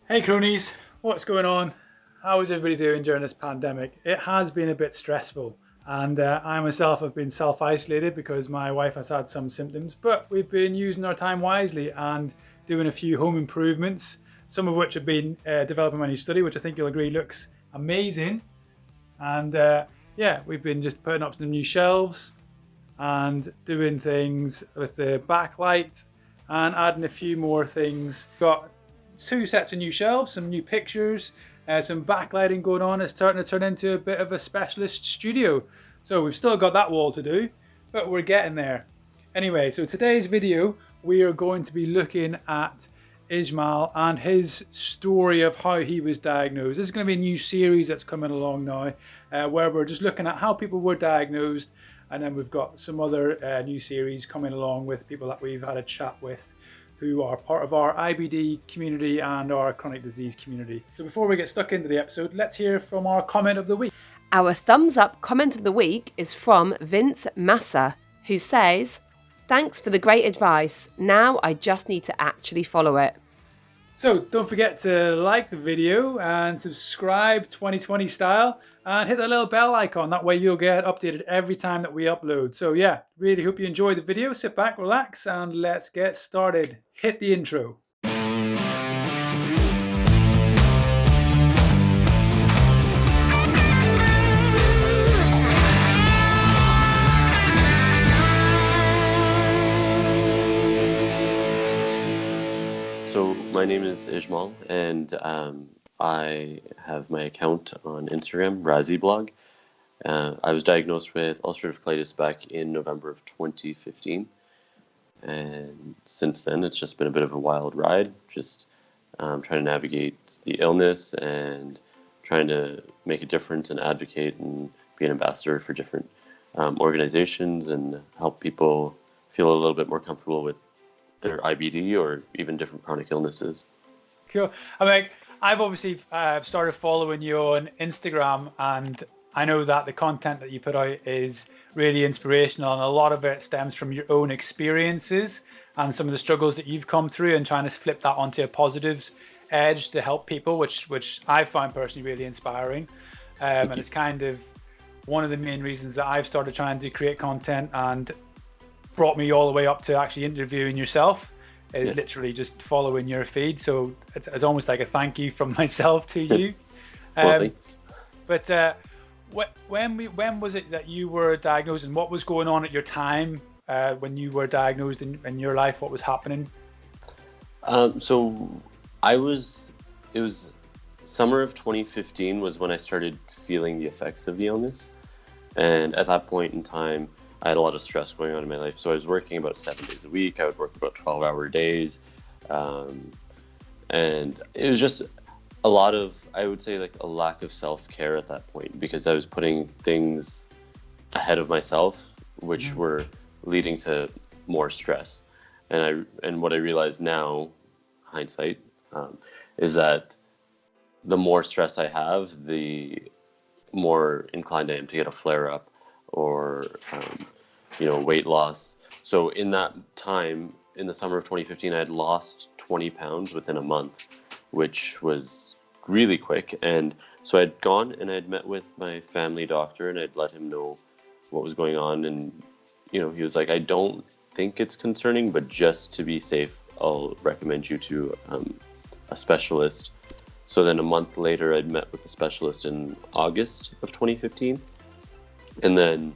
Hey cronies, what's going on? How is everybody doing during this pandemic? It has been a bit stressful, and I myself have been self-isolated because my wife has had some symptoms, but we've been using our time wisely and doing a few home improvements, some of which have been developing my new study, which I think you'll agree looks amazing. And yeah, we've been just putting up some new shelves and doing things with the backlight and adding a few more things. Got 2 sets of new shelves, some new pictures, some backlighting going on. It's starting to turn into a bit of a specialist studio. So we've still got that wall to do, but we're getting there. Anyway, so today's video, we are going to be looking at Ijmal and his story of how he was diagnosed. This is going to be a new series that's coming along now, where we're just looking at how people were diagnosed, and then we've got some other new series coming along with people that we've had a chat with who are part of our IBD community and our chronic disease community. So before we get stuck into the episode, let's hear from our comment of the week. Our thumbs up comment of the week is from Vince Massa, who says, "Thanks for the great advice. Now I just need to actually follow it." So don't forget to like the video and subscribe 2020 style and hit that little bell icon. That way you'll get updated every time that we upload. So yeah, really hope you enjoyed the video. Sit back, relax, and let's get started. Hit the intro. So my name is Ijmal, and I have my account on Instagram, RaziBlog. I was diagnosed with ulcerative colitis back in November of 2015, and since then it's just been a bit of a wild ride, just trying to navigate the illness and trying to make a difference and advocate and be an ambassador for different organizations and help people feel a little bit more comfortable with their IBD or even different chronic illnesses. Cool. I mean, I've obviously started following you on Instagram, and I know that the content that you put out is really inspirational, and a lot of it stems from your own experiences and some of the struggles that you've come through, and trying to flip that onto a positive edge to help people, which I find personally really inspiring. And it's kind of one of the main reasons that I've started trying to create content and brought me all the way up to actually interviewing yourself is literally just following your feed. So it's almost like a thank you from myself to you. Well, thanks. But when was it that you were diagnosed, and what was going on at your time when you were diagnosed in your life? What was happening? So it was summer of 2015 was when I started feeling the effects of the illness. And at that point in time, I had a lot of stress going on in my life. So I was working about 7 days a week. I would work about 12-hour days. And it was just a lot of, I would say, like a lack of self-care at that point, because I was putting things ahead of myself, which were leading to more stress. And what I realize now, hindsight, is that the more stress I have, the more inclined I am to get a flare-up or weight loss. So in that time, in the summer of 2015, I had lost 20 pounds within a month, which was really quick. And so I'd gone and I'd met with my family doctor, and I'd let him know what was going on. And he was like, "I don't think it's concerning, but just to be safe, I'll recommend you to a specialist." So then a month later, I'd met with the specialist in August of 2015. And then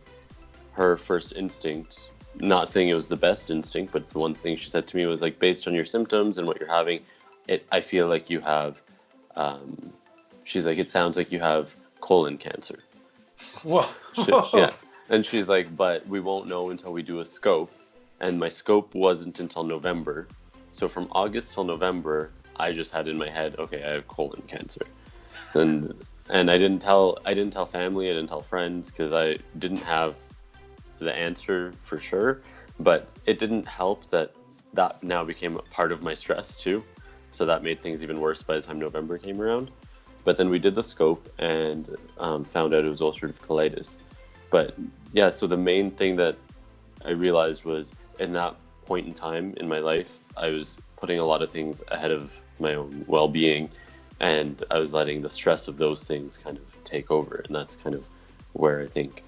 her first instinct, not saying it was the best instinct, but the one thing she said to me was like, "Based on your symptoms and what you're having, I feel like you have," she's like, "it sounds like you have colon cancer." Whoa. Yeah. And she's like, "But we won't know until we do a scope." And my scope wasn't until November. So from August till November, I just had in my head, okay, I have colon cancer. And I didn't tell family, I didn't tell friends, because I didn't have the answer for sure. But it didn't help that now became a part of my stress too. So that made things even worse by the time November came around. But then we did the scope and found out it was ulcerative colitis. But yeah, so the main thing that I realized was in that point in time in my life, I was putting a lot of things ahead of my own well-being, and I was letting the stress of those things kind of take over, and that's kind of where I think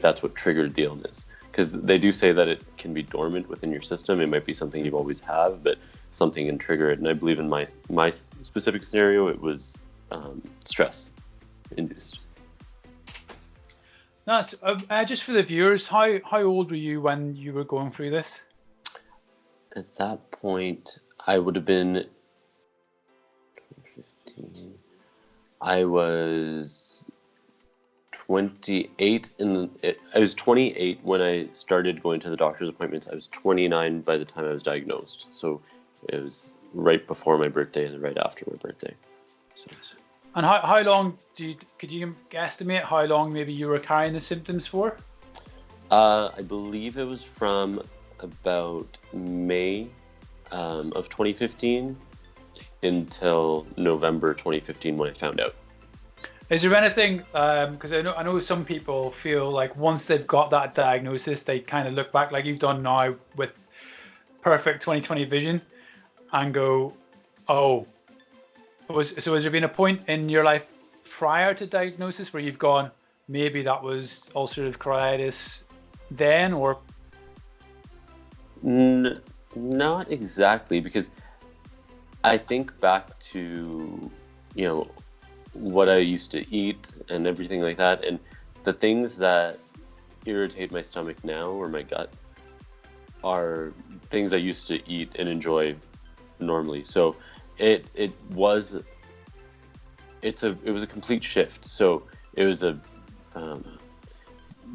that's what triggered the illness. Because they do say that it can be dormant within your system. It might be something you've always have, but something can trigger it. And I believe in my specific scenario, it was stress induced. Nice. Just for the viewers, how old were you when you were going through this? At that point, I would have been 15. I was 28 I was 28 when I started going to the doctor's appointments. I was 29 by the time I was diagnosed. So it was right before my birthday and right after my birthday. So, and how long could you guesstimate how long maybe you were carrying the symptoms for? I believe it was from about May of 2015 until November 2015 when I found out. Is there anything, because I know some people feel like once they've got that diagnosis, they kind of look back like you've done now with perfect 20/20 vision and go, oh, has there been a point in your life prior to diagnosis where you've gone, maybe that was ulcerative colitis then, or? Not exactly, because I think back to, what I used to eat and everything like that, and the things that irritate my stomach now or my gut are things I used to eat and enjoy normally. So it was a complete shift. So it was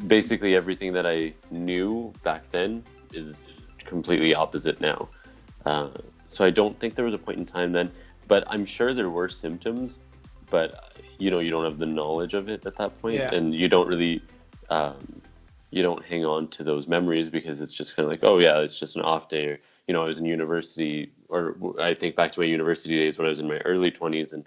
basically everything that I knew back then is completely opposite now. So I don't think there was a point in time then, but I'm sure there were symptoms, but you don't have the knowledge of it at that point, and you don't really you don't hang on to those memories because it's just kind of like, oh yeah, it's just an off day, or I was in university, or I think back to my university days when I was in my early 20s, and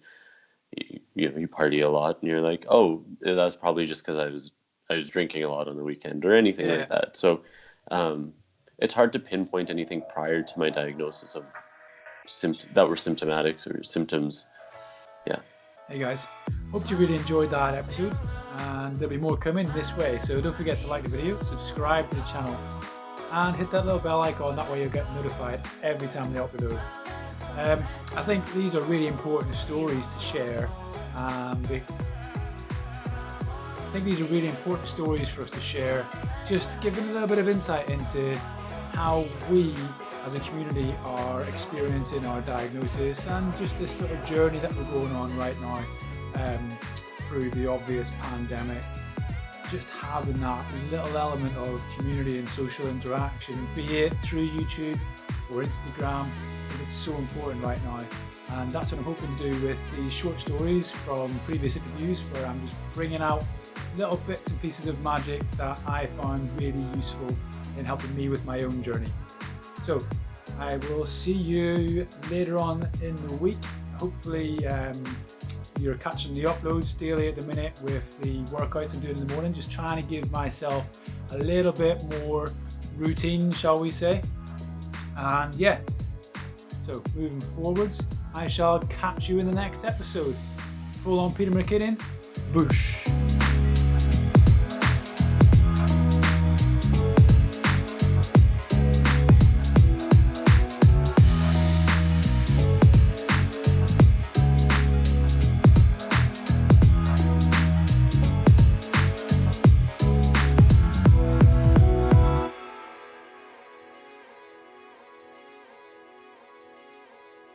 you party a lot, and you're like, oh, that's probably just because I was drinking a lot on the weekend or anything like that. So it's hard to pinpoint anything prior to my diagnosis of that were symptomatic or symptoms. Yeah. Hey guys, hope you really enjoyed that episode, and there'll be more coming this way, so don't forget to like the video, subscribe to the channel, and hit that little bell icon. That way you'll get notified every time they upload. I think these are really important stories to share. I think these are really important stories for us to share, just giving a little bit of insight into how we as a community are experiencing our diagnosis, and just this little journey that we're going on right now through the obvious pandemic. Just having that little element of community and social interaction, be it through YouTube or Instagram, I think it's so important right now. And that's what I'm hoping to do with these short stories from previous interviews, where I'm just bringing out little bits and pieces of magic that I found really useful in helping me with my own journey. So I will see you later on in the week. Hopefully you're catching the uploads daily at the minute with the workouts I'm doing in the morning, just trying to give myself a little bit more routine, shall we say. And yeah, so moving forwards, I shall catch you in the next episode. Full on Peter McKinnon, boosh.